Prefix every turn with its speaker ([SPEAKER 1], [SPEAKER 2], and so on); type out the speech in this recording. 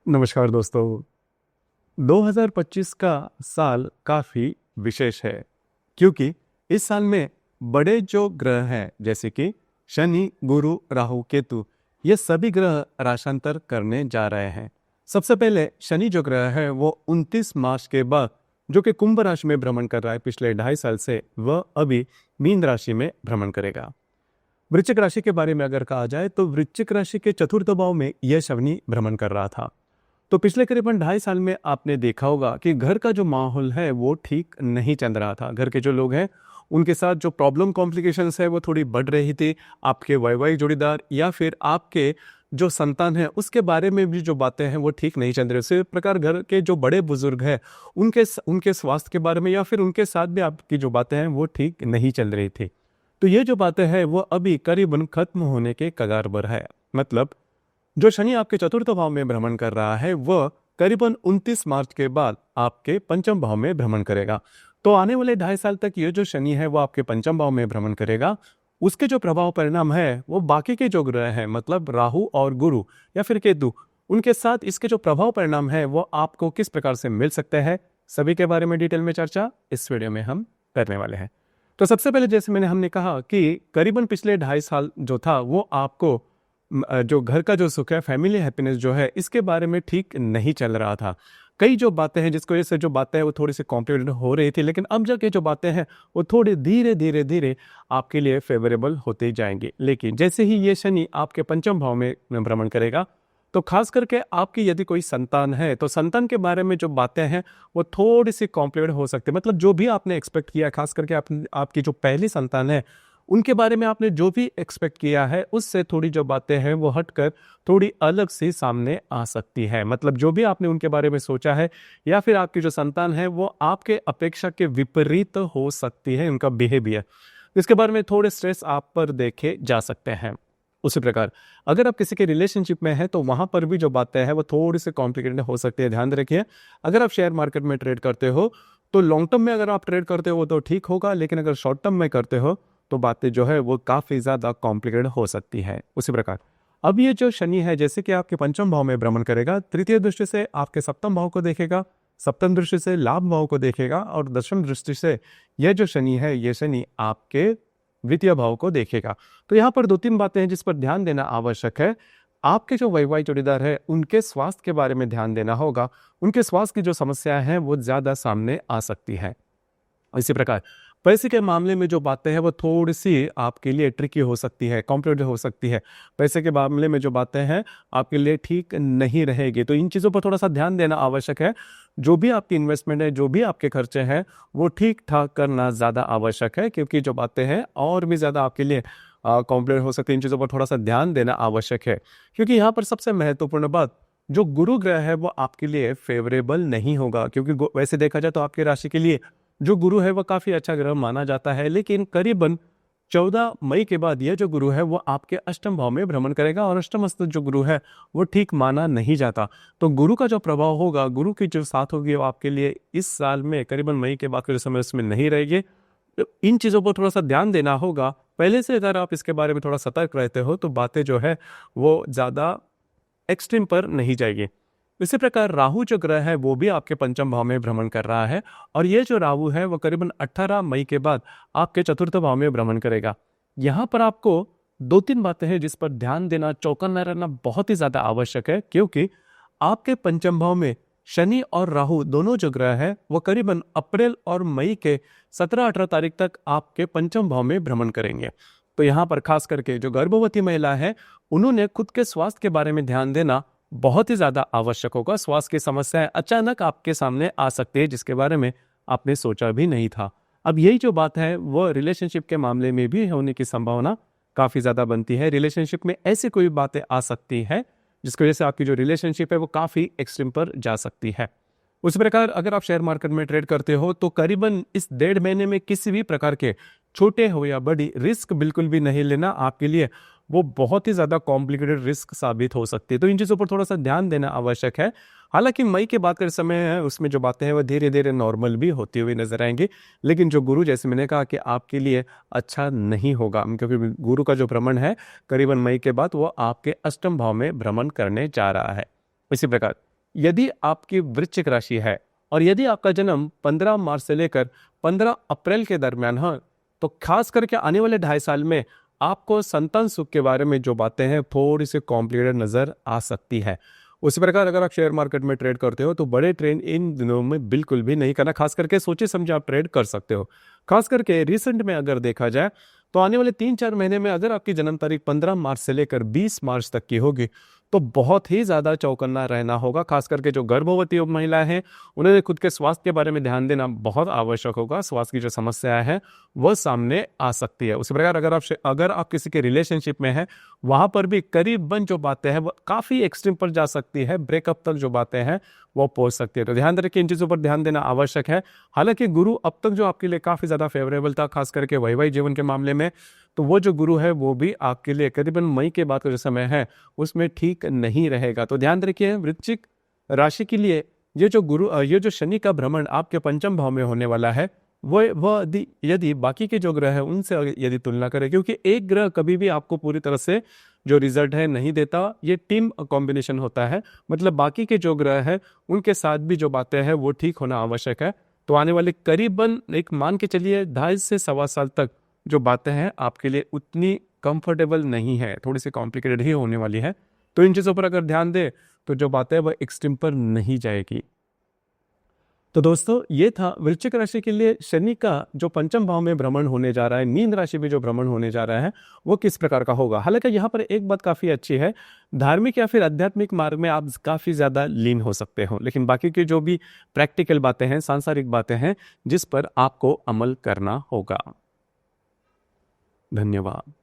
[SPEAKER 1] नमस्कार दोस्तों। 2025 का साल काफ़ी विशेष है क्योंकि इस साल में बड़े जो ग्रह हैं जैसे कि शनि, गुरु, राहु, केतु, ये सभी ग्रह राशांतर करने जा रहे हैं। सबसे पहले शनि जो ग्रह है वो 29 मार्च के बाद जो कि कुंभ राशि में भ्रमण कर रहा है पिछले 2.5 साल से, वह अभी मीन राशि में भ्रमण करेगा। वृश्चिक राशि के बारे में अगर कहा जाए तो वृश्चिक राशि के चतुर्थ भाव में यह शनि भ्रमण कर रहा था। तो पिछले करीबन 2.5 साल में आपने देखा होगा कि घर का जो माहौल है वो ठीक नहीं चल रहा था। घर के जो लोग हैं उनके साथ जो प्रॉब्लम कॉम्प्लिकेशंस है वो थोड़ी बढ़ रही थी। आपके वैवाहिक जोड़ीदार या फिर आपके जो संतान है उसके बारे में भी जो बातें हैं वो ठीक नहीं चल रही। उसी प्रकार घर के जो बड़े बुजुर्ग हैं उनके स्वास्थ्य के बारे में या फिर उनके साथ भी आपकी जो बातें हैं वो ठीक नहीं चल रही थी। तो ये जो बातें हैं वो अभी करीबन खत्म होने के कगार पर है। मतलब जो शनि आपके चतुर्थ भाव में भ्रमण कर रहा है वह करीबन 29 मार्च के बाद आपके पंचम भाव में भ्रमण करेगा। तो आने वाले 2.5 साल तक ये जो शनि है वो आपके पंचम भाव में भ्रमण करेगा। उसके जो प्रभाव परिणाम है वो बाकी के जो ग्रह हैं मतलब राहु और गुरु या फिर केतु, उनके साथ इसके जो प्रभाव परिणाम है वो आपको किस प्रकार से मिल सकते हैं, सभी के बारे में डिटेल में चर्चा इस वीडियो में हम करने वाले हैं। तो सबसे पहले जैसे हमने कहा कि करीबन पिछले 2.5 साल जो था वो आपको जो घर का जो सुख है, फैमिली हैप्पीनेस जो है, इसके बारे में ठीक नहीं चल रहा था। कई जो बातें हैं जिसकी वजह से जो बातें हैं वो थोड़ी सी कॉम्प्लिकेटेड हो रही थी, लेकिन अब जाके जो बातें हैं वो थोड़ी धीरे धीरे धीरे आपके लिए फेवरेबल होते जाएंगे। लेकिन जैसे ही ये शनि आपके पंचम भाव में भ्रमण करेगा तो खास करके आपकी यदि कोई संतान है तो संतान के बारे में जो बातें हैं वो थोड़ी सी कॉम्प्लिकेटेड हो सकती है। मतलब जो भी आपने एक्सपेक्ट किया, खास करके आपकी जो पहली संतान है उनके बारे में आपने जो भी एक्सपेक्ट किया है उससे थोड़ी जो बातें हैं वो हटकर थोड़ी अलग से सामने आ सकती है। मतलब जो भी आपने उनके बारे में सोचा है या फिर आपकी जो संतान है वो आपके अपेक्षा के विपरीत हो सकती है, उनका बिहेवियर। इसके बारे में थोड़े स्ट्रेस आप पर देखे जा सकते हैं। उसी प्रकार अगर आप किसी के रिलेशनशिप में हैं तो वहां पर भी जो बातें हैं वो थोड़ी सी कॉम्प्लिकेटेड हो सकती है, ध्यान रखिए। अगर आप शेयर मार्केट में ट्रेड करते हो तो लॉन्ग टर्म में अगर आप ट्रेड करते हो तो ठीक होगा, लेकिन अगर शॉर्ट टर्म में करते हो तो बातें जो है वो काफ़ी ज़्यादा कॉम्प्लिकेटेड हो सकती है। उसी प्रकार अब ये जो शनि है जैसे कि आपके पंचम भाव में भ्रमण करेगा, तृतीय दृष्टि से आपके सप्तम भाव को देखेगा, सप्तम दृष्टि से लाभ भाव को देखेगा और दशम दृष्टि से यह जो शनि है ये शनि आपके द्वितीय भाव को देखेगा। तो यहाँ पर 2-3 बातें हैं जिस पर ध्यान देना आवश्यक है। आपके जो वैवाहिक जोड़ीदार है उनके स्वास्थ्य के बारे में ध्यान देना होगा। उनके स्वास्थ्य की जो समस्याएं हैं वो ज़्यादा सामने आ सकती है। इसी प्रकार पैसे के मामले में जो बातें हैं वो थोड़ी सी आपके लिए ट्रिकी हो सकती है, कॉम्प्लिकेटेड हो सकती है। पैसे के मामले में जो बातें हैं आपके लिए ठीक नहीं रहेगी, तो इन चीज़ों पर थोड़ा सा ध्यान देना आवश्यक है। जो भी आपकी इन्वेस्टमेंट है, जो भी आपके खर्चे हैं वो ठीक ठाक करना ज़्यादा आवश्यक है, क्योंकि जो बातें हैं और भी ज़्यादा आपके लिए कॉम्प्लिकेटेड हो सकती है। इन चीज़ों पर थोड़ा सा ध्यान देना आवश्यक है, क्योंकि यहाँ पर सबसे महत्वपूर्ण बात, जो गुरु ग्रह है वो आपके लिए फेवरेबल नहीं होगा। क्योंकि वैसे देखा जाए तो आपकी राशि के लिए जो गुरु है वह काफ़ी अच्छा ग्रह माना जाता है, लेकिन करीबन 14 मई के बाद यह जो गुरु है वो आपके अष्टम भाव में भ्रमण करेगा और अष्टमस्थ जो गुरु है वो ठीक माना नहीं जाता। तो गुरु का जो प्रभाव होगा, गुरु की जो साथ होगी वो आपके लिए इस साल में करीबन मई के बाद के समय उसमें नहीं रहेगी। तो इन चीज़ों पर थोड़ा सा ध्यान देना होगा। पहले से अगर आप इसके बारे में थोड़ा सतर्क रहते हो तो बातें जो है वो ज़्यादा एक्सट्रीम पर नहीं जाएगी। इसी प्रकार राहु जो ग्रह है वो भी आपके पंचम भाव में भ्रमण कर रहा है और ये जो राहु है वो करीबन 18 मई के बाद आपके चतुर्थ भाव में भ्रमण करेगा। यहाँ पर आपको 2-3 बातें हैं जिस पर ध्यान देना, चौकन्ना रहना बहुत ही ज्यादा आवश्यक है, क्योंकि आपके पंचम भाव में शनि और राहु दोनों जो ग्रह है वो करीबन अप्रैल और मई के 17-18 तारीख तक आपके पंचम भाव में भ्रमण करेंगे। तो यहाँ पर खास करके जो गर्भवती महिला है उन्होंने खुद के स्वास्थ्य के बारे में ध्यान देना बहुत ही ज्यादा आवश्यक होगा। स्वास्थ्य की समस्याएं अचानक आपके सामने आ सकती है जिसके बारे में आपने सोचा भी नहीं था। अब यही जो बात है वो रिलेशनशिप के मामले में भी होने की संभावना काफी ज्यादा बनती है। रिलेशनशिप में ऐसी कोई बातें आ सकती है जिसकी वजह से आपकी जो रिलेशनशिप है वो काफी एक्सट्रीम पर जा सकती है। उसी प्रकार अगर आप शेयर मार्केट में ट्रेड करते हो तो करीबन इस 1.5 महीने में किसी भी प्रकार के छोटे हो या बड़ी रिस्क बिल्कुल भी नहीं लेना। आपके लिए वो बहुत ही ज़्यादा कॉम्प्लिकेटेड रिस्क साबित हो सकती है, तो इन चीज़ों पर थोड़ा सा ध्यान देना आवश्यक है। हालांकि मई के बाद का समय है उसमें जो बातें हैं वो धीरे धीरे नॉर्मल भी होती हुई नजर आएंगी, लेकिन जो गुरु जैसे मैंने कहा कि आपके लिए अच्छा नहीं होगा, क्योंकि गुरु का जो भ्रमण है करीबन मई के बाद वो आपके अष्टम भाव में भ्रमण करने जा रहा है। इसी प्रकार यदि आपकी वृश्चिक राशि है और यदि आपका जन्म 15 मार्च से लेकर 15 अप्रैल के दरमियान है, तो खास करके आने वाले 2.5 साल में आपको संतान सुख के बारे में जो बातें हैं थोड़ी सी कॉम्प्लिकेटेड नजर आ सकती है। उसी प्रकार अगर आप शेयर मार्केट में ट्रेड करते हो तो बड़े ट्रेड इन दिनों में बिल्कुल भी नहीं करना, खास करके सोचे समझे आप ट्रेड कर सकते हो। खास करके रिसेंट में अगर देखा जाए तो आने वाले 3-4 महीने में अगर आपकी जन्म तारीख 15 मार्च से लेकर 20 मार्च तक की होगी तो बहुत ही ज्यादा चौकन्ना रहना होगा। खास करके जो गर्भवती महिलाएं हैं उन्हें खुद के स्वास्थ्य के बारे में ध्यान देना बहुत आवश्यक होगा। स्वास्थ्य की जो समस्याएं हैं वह सामने आ सकती है। उसी प्रकार अगर आप किसी के रिलेशनशिप में हैं वहां पर भी करीबन जो बातें हैं वो काफी एक्सट्रीम पर जा सकती है, ब्रेकअप तक जो बातें हैं वो पहुंच सकती है। तो ध्यान रखिए, इन चीजों पर ध्यान देना आवश्यक है। हालांकि गुरु अब तक जो आपके लिए काफी ज्यादा फेवरेबल था, खास करके वैवाहिक जीवन के मामले में, तो वो जो गुरु है वो भी आपके लिए करीबन मई के बाद का जो समय है उसमें ठीक नहीं रहेगा। तो ध्यान रखिए, वृश्चिक राशि के लिए ये जो शनि का भ्रमण आपके पंचम भाव में होने वाला है वह यदि बाकी के जो ग्रह है उनसे यदि तुलना करें, क्योंकि एक ग्रह कभी भी आपको पूरी तरह से जो रिजल्ट है नहीं देता, ये टीम कॉम्बिनेशन होता है। मतलब बाकी के जो ग्रह है उनके साथ भी जो बातें हैं वो ठीक होना आवश्यक है। तो आने वाले करीबन एक मान के चलिए 2.5 से 1.25 साल तक जो बातें हैं आपके लिए उतनी कंफर्टेबल नहीं है, थोड़ी सी कॉम्प्लिकेटेड ही होने वाली है। तो इन चीज़ों पर अगर ध्यान दे तो जो बातें हैं वह एक्सट्रीम पर नहीं जाएगी। तो दोस्तों ये था वृश्चिक राशि के लिए शनि का जो पंचम भाव में भ्रमण होने जा रहा है, मीन राशि में जो भ्रमण होने जा रहा है वो किस प्रकार का होगा। हालांकि यहाँ पर एक बात काफी अच्छी है, धार्मिक या फिर आध्यात्मिक मार्ग में आप काफी ज्यादा लीन हो सकते हो, लेकिन बाकी की जो भी प्रैक्टिकल बातें हैं, सांसारिक बातें हैं जिस पर आपको अमल करना होगा। धन्यवाद।